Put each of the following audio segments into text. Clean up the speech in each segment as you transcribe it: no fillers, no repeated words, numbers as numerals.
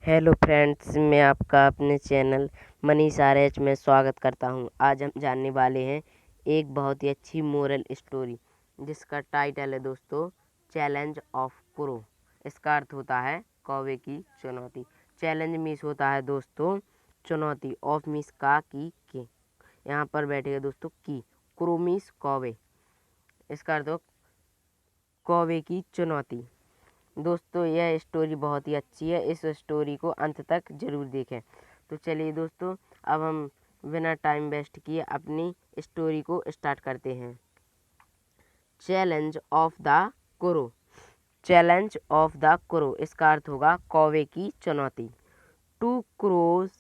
Hello friends, मैं आपका अपने चैनल मनीष आर.एच में स्वागत करता हूं। आज हम जानने वाले हैं एक बहुत ही अच्छी मोरल स्टोरी जिसका टाइटल है दोस्तों चैलेंज ऑफ क्रो। इसका अर्थ होता है कौवे की चुनौती। चैलेंज मीन्स होता है दोस्तों चुनौती, ऑफ मीन्स का की के, यहाँ पर बैठेगा दोस्तों की, क्रो मीन्स कौवे। इसका अर्थ हो कौवे की चुनौती। दोस्तों यह स्टोरी बहुत ही अच्छी है, इस स्टोरी को अंत तक जरूर देखें। तो चलिए दोस्तों, अब हम बिना टाइम वेस्ट किए अपनी स्टोरी को स्टार्ट करते हैं। Challenge of the crow. Challenge of the crow इसका अर्थ होगा कौवे की चुनौती। Two crows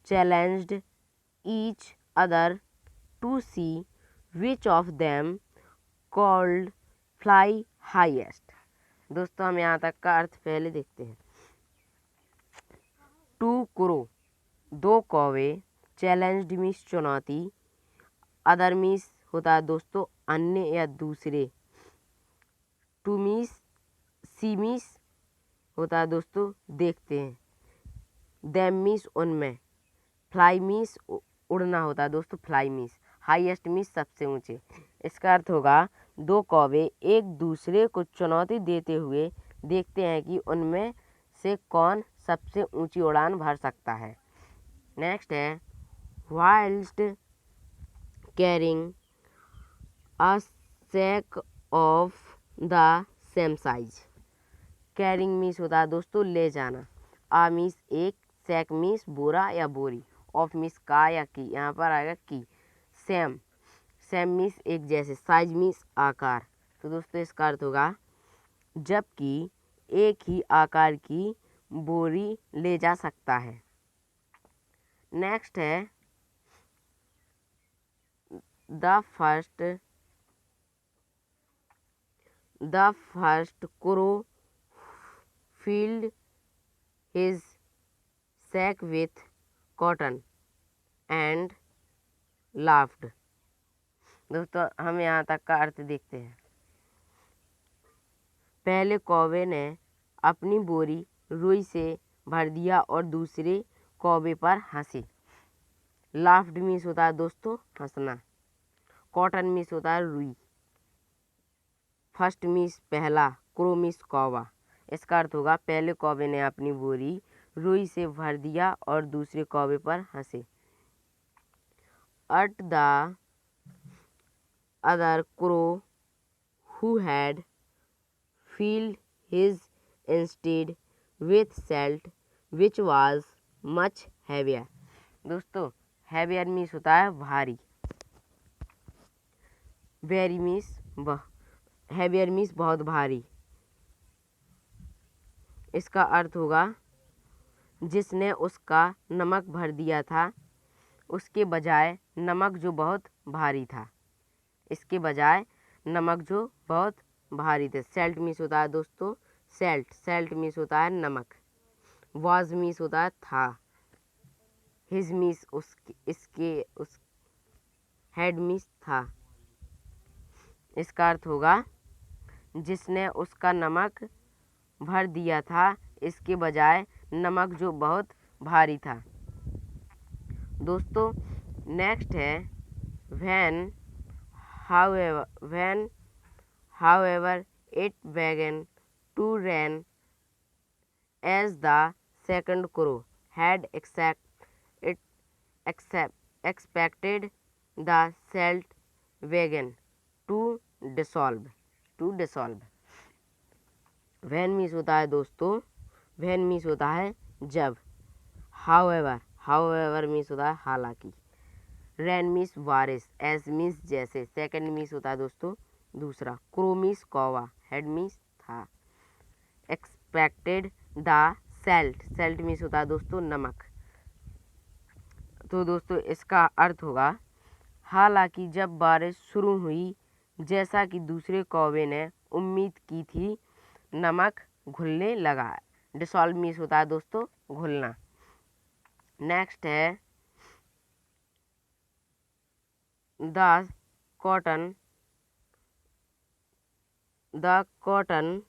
challenged each other to see which of them could fly highest. दोस्तों हम यहाँ तक का अर्थ पहले देखते हैं। टू क्रो दो कौवे, चैलेंज्ड मीन्स चुनौती, अदर मीन्स होता है दोस्तों अन्य या दूसरे, टू मीन्स सी मीन्स होता है दोस्तों देखते हैं, देम मीन्स उनमें, फ्लाई मीन्स उड़ना होता है दोस्तों, फ्लाई मीन्स, हाईएस्ट मीन्स सबसे ऊंचे। इसका अर्थ होगा दो कौवे एक दूसरे को चुनौती देते हुए देखते हैं कि उनमें से कौन सबसे ऊंची उड़ान भर सकता है। नेक्स्ट है while carrying a sack of the same size. Carrying means होता है दोस्तों ले जाना, आ मीन्स एक, सैक मीन्स बोरा या बोरी, ऑफ मीन्स का या की, यहाँ पर आएगा की। सेम, सेम मीन्स एक जैसे, साइज मीन्स आकार। तो दोस्तों इसका अर्थ होगा जबकि एक ही आकार की बोरी ले जा सकता है। नेक्स्ट है the first crow filled his sack with cotton and laughed। दोस्तों हम यहाँ तक का अर्थ देखते हैं। पहले कौवे ने अपनी बोरी रुई से भर दिया और दूसरे कौवे पर हंसे। लाफ्ड मीन्स होता है दोस्तों हंसना, कॉटन मीन्स होता है रुई, फर्स्ट मीन्स पहला, क्रो मीन्स कौवा। इसका अर्थ होगा पहले कौवे ने अपनी बोरी रुई से भर दिया और दूसरे कौवे पर हंसे। At the other crow who had filled his instead with salt which was much heavier। दोस्तों heavier मीन्स होता है भारी, very मीन्स heavier मीन्स बहुत भारी। इसका अर्थ होगा जिसने उसका नमक भर दिया था उसके बजाय नमक जो बहुत भारी था, इसके बजाय नमक जो बहुत भारी थे। सेल्ट मीन्स होता है दोस्तों सेल्ट, सेल्ट मीन्स होता है नमक, वाज मीन्स होता है था, हिज मीन्स उसके, इसके, उस, हेड मीन्स था। इसका अर्थ होगा जिसने उसका नमक भर दिया था इसके बजाय नमक जो बहुत भारी था। दोस्तों नेक्स्ट है when however it began to rain as the second crow had expected the salt began to dissolve। when means होता है दोस्तों, when मीन्स होता है जब, however मीन्स होता है हालांकि, रेन मीन्स बारिश, एस मीन्स जैसे, सेकंड मीन्स होता है दोस्तों दूसरा, क्रो मीन्स कौवा, हेड मीन्स था, expected the salt, salt means होता है दोस्तों नमक। तो दोस्तों इसका अर्थ होगा हालांकि जब बारिश शुरू हुई जैसा कि दूसरे कौवे ने उम्मीद की थी नमक घुलने लगा। डिसॉल्व मीन्स होता है दोस्तों घुलना। नेक्स्ट है the cotton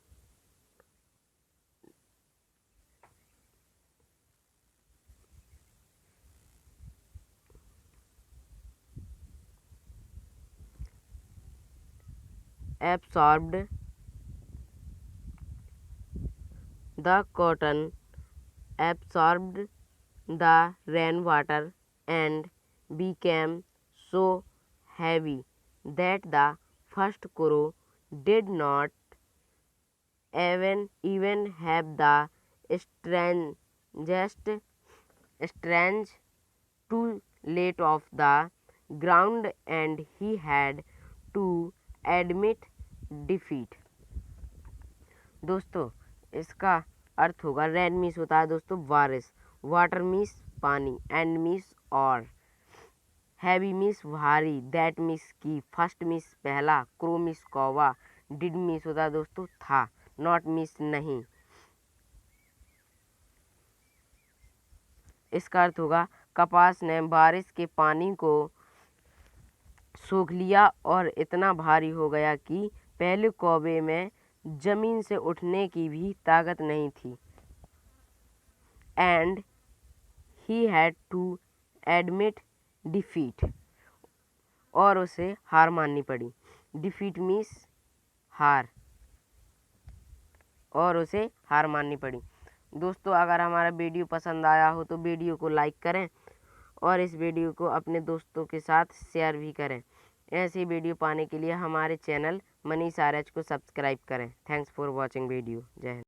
absorbed the cotton, absorbed the rainwater, and became so heavy that the first crow did not even have the strangest strange to let off the ground, and he had to admit defeat। दोस्तों इसका अर्थ होगा, rain means होता है दोस्तों बारिश, water means पानी, and means और, हैवी मीन्स भारी, दैट मीन्स की, फर्स्ट मीन्स पहला, क्रो मीन्स कौवा, डिड मीन्स होता है दोस्तों था, नॉट मीन्स नहीं। इसका अर्थ होगा कपास ने बारिश के पानी को सोख लिया और इतना भारी हो गया कि पहले कौवे में जमीन से उठने की भी ताकत नहीं थी। And he had to admit defeat, और उसे हार माननी पड़ी। डिफीट मीन्स हार, और उसे हार माननी पड़ी। दोस्तों अगर हमारा वीडियो पसंद आया हो तो वीडियो को लाइक करें और इस वीडियो को अपने दोस्तों के साथ शेयर भी करें। ऐसी वीडियो पाने के लिए हमारे चैनल मनीष आर्य को सब्सक्राइब करें। Thanks for watching video. जय हिंद।